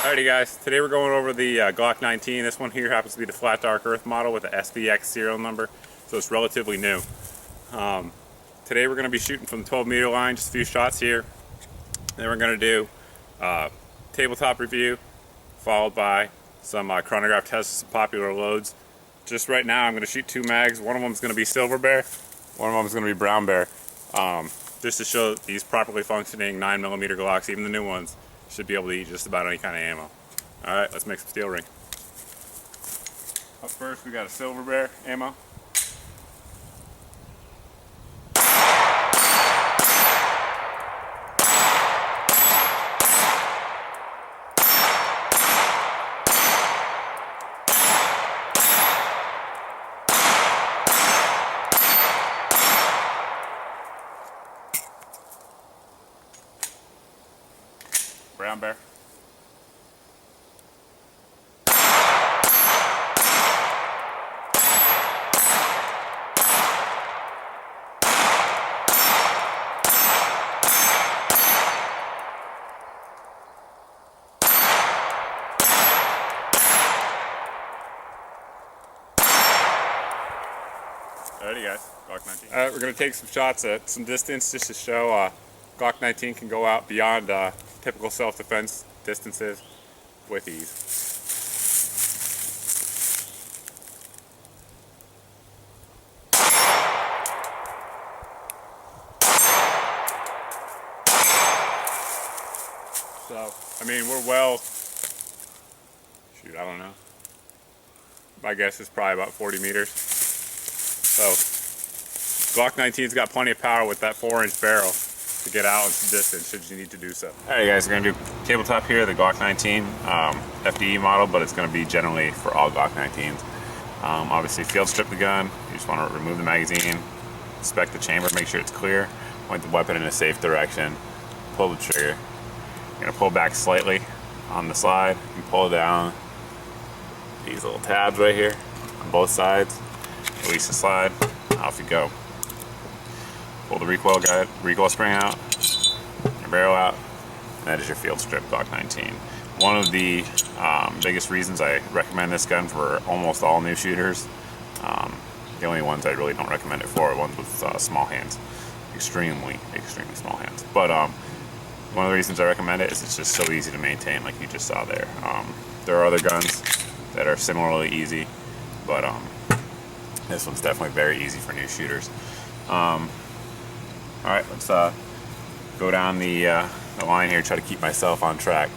Alrighty guys, today we're going over the Glock 19. This one here happens to be the flat dark earth model with the SVX serial number, so it's relatively new. Today we're going to be shooting from the 12-meter line, just a few shots here. Then we're going to do tabletop review, followed by some chronograph tests of popular loads. Just right now I'm going to shoot two mags. One of them is going to be Silver Bear, one of them is going to be Brown Bear. Just to show these properly functioning 9mm Glocks, even the new ones, should be able to eat just about any kind of ammo. Alright, let's make some steel ring. Up first we got a Silver Bear ammo. Brown Bear. Alrighty guys, Glock 19. Alright, we're going to take some shots at some distance just to show Glock 19 can go out beyond typical self-defense distances with ease. So, I mean, we're well, shoot, I don't know. My guess is probably about 40 meters. So, Glock 19's got plenty of power with that 4-inch barrel to get out in some distance should you need to do so. Alright guys, we're going to do tabletop here, the Glock 19 FDE model, but it's going to be generally for all Glock 19s. Obviously field strip the gun, you just want to remove the magazine, inspect the chamber, make sure it's clear, point the weapon in a safe direction, pull the trigger. You're going to pull back slightly on the slide and pull down these little tabs right here on both sides, release the slide, off you go. Pull the recoil spring out, your barrel out, and that is your field strip Glock 19. One of the biggest reasons I recommend this gun for almost all new shooters, the only ones I really don't recommend it for are ones with small hands, extremely small hands. But one of the reasons I recommend it is it's just so easy to maintain, like you just saw there. There are other guns that are similarly easy, but this one's definitely very easy for new shooters. Alright, let's go down the line here, try to keep myself on track.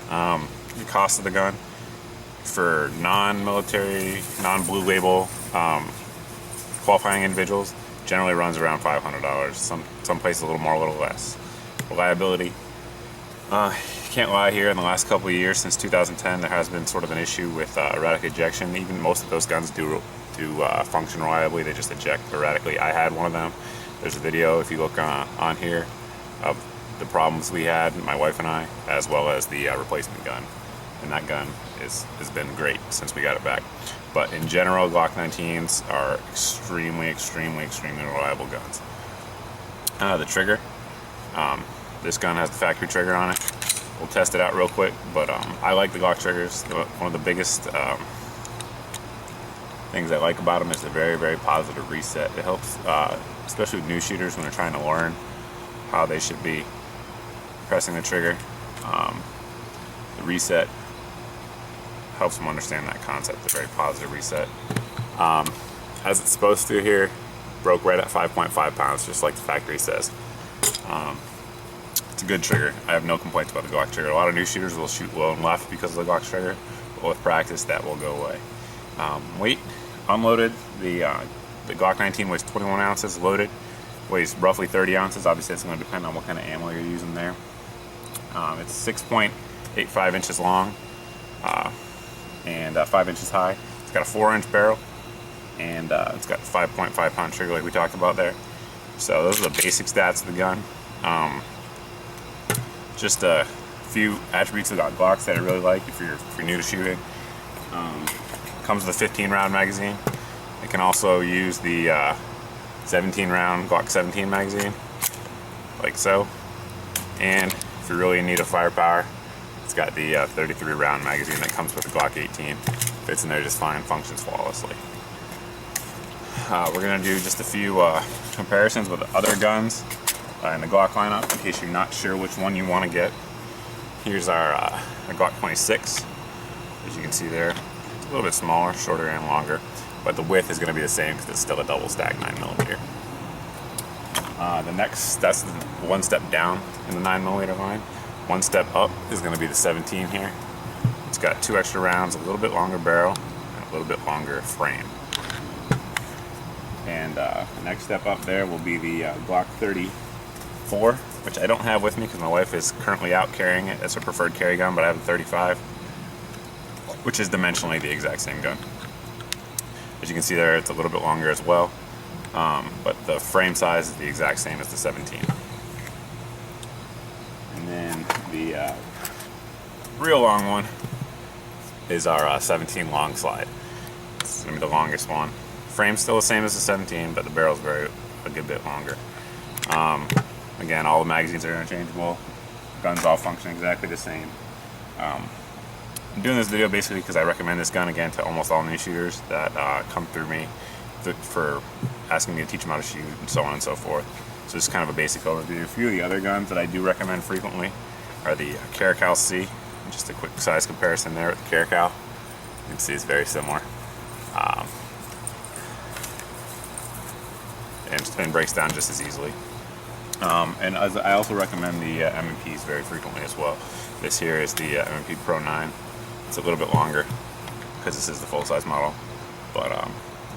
The cost of the gun for non-military, non-blue label qualifying individuals generally runs around $500. Some places a little more, a little less. Reliability. Can't lie here, in the last couple of years, since 2010, there has been sort of an issue with erratic ejection. Even most of those guns do function reliably, they just eject erratically. I had one of them. There's a video, if you look on here, of the problems we had, my wife and I, as well as the replacement gun. And that gun has been great since we got it back. But in general, Glock 19s are extremely reliable guns. The trigger. This gun has the factory trigger on it. We'll test it out real quick, but I like the Glock triggers. One of the biggest things I like about them is a very positive reset. It helps, especially with new shooters when they're trying to learn how they should be pressing the trigger. The reset helps them understand that concept, the very positive reset. As it's supposed to here, broke right at 5.5 pounds, just like the factory says. It's a good trigger. I have no complaints about the Glock trigger. A lot of new shooters will shoot low and left because of the Glock trigger, but with practice that will go away. Weight, unloaded, the Glock 19 weighs 21 ounces, loaded weighs roughly 30 ounces. Obviously it's going to depend on what kind of ammo you're using there. It's 6.85 inches long and 5 inches high. It's got a 4-inch barrel and it's got a 5.5 pound trigger like we talked about there. So those are the basic stats of the gun. Just a few attributes about Glocks that I really like if you're new to shooting. Comes with a 15-round magazine. It can also use the 17-round Glock 17 magazine, like so. And if you're really in need of firepower, It's got the 33 round magazine that comes with the Glock 18. Fits in there just fine, functions flawlessly. We're going to do just a few comparisons with other guns in the Glock lineup in case you're not sure which one you want to get. Here's our Glock 26. As you can see there, it's a little bit smaller, shorter and longer, but the width is going to be the same because it's still a double stack 9mm. The next, that's one step down in the 9mm line. One step up is going to be the 17 here. It's got 2 extra rounds, a little bit longer barrel, and a little bit longer frame. And the next step up there will be the Glock 34, which I don't have with me because my wife is currently out carrying it as her preferred carry gun, but I have a 35, which is dimensionally the exact same gun. As you can see there, it's a little bit longer as well, but the frame size is the exact same as the 17. And then the real long one is our 17 long slide. It's going to be the longest one. Frame's still the same as the 17, but the barrel's a good bit longer. Again, all the magazines are interchangeable. Guns all function exactly the same. I'm doing this video basically because I recommend this gun again to almost all new shooters that come through me for asking me to teach them how to shoot and so on and so forth. So just kind of a basic overview. A few of the other guns that I do recommend frequently are the Caracal C. Just a quick size comparison there with the Caracal. You can see it's very similar. And breaks down just as easily. And I also recommend the M&Ps very frequently as well. This here is the M&P Pro 9. It's a little bit longer because this is the full-size model, but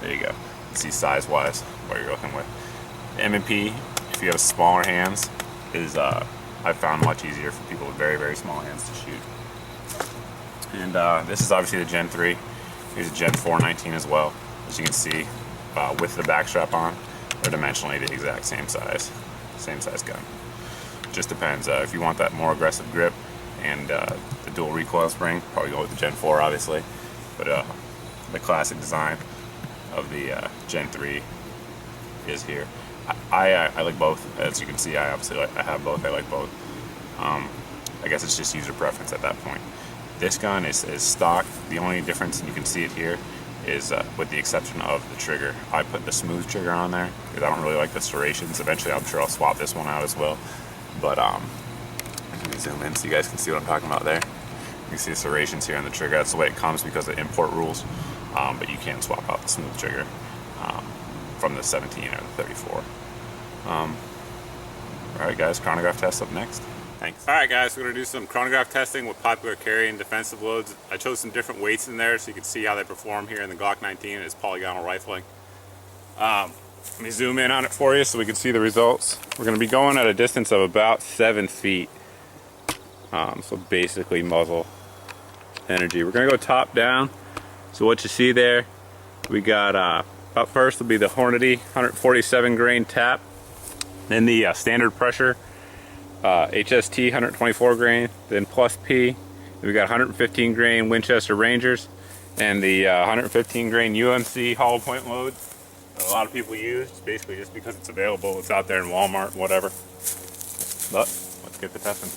there you go. You see size-wise what you're looking with. The M&P, if you have smaller hands, is I've found much easier for people with very, very small hands to shoot. And this is obviously the Gen 3. Here's a Gen 4 19 as well. As you can see, with the backstrap on, they're dimensionally the exact same size gun. Just depends. If you want that more aggressive grip and the dual recoil spring, probably go with the Gen 4 obviously, but the classic design of the Gen 3 is here. I like both. As you can see, I have both. I like both. I guess it's just user preference at that point. This gun is stock. The only difference, and you can see it here, is with the exception of the trigger. I put the smooth trigger on there because I don't really like the serrations. Eventually I'm sure I'll swap this one out as well, but let me zoom in so you guys can see what I'm talking about there. You can see the serrations here on the trigger. That's the way it comes because of import rules, but you can swap out the smooth trigger from the 17 or the 34. Alright guys, chronograph test up next. Thanks. Alright guys, we're going to do some chronograph testing with popular carry and defensive loads. I chose some different weights in there so you can see how they perform here in the Glock 19 and its polygonal rifling. Let me zoom in on it for you so we can see the results. We're going to be going at a distance of about 7 feet. So basically muzzle energy. We're going to go top down. So what you see there, we got up first will be the Hornady 147 grain tap. Then the standard pressure HST 124 grain, then plus P. We got 115 grain Winchester Rangers and the 115 grain UMC hollow point load that a lot of people use, basically just because it's available. It's out there in Walmart, whatever. But let's get to testing.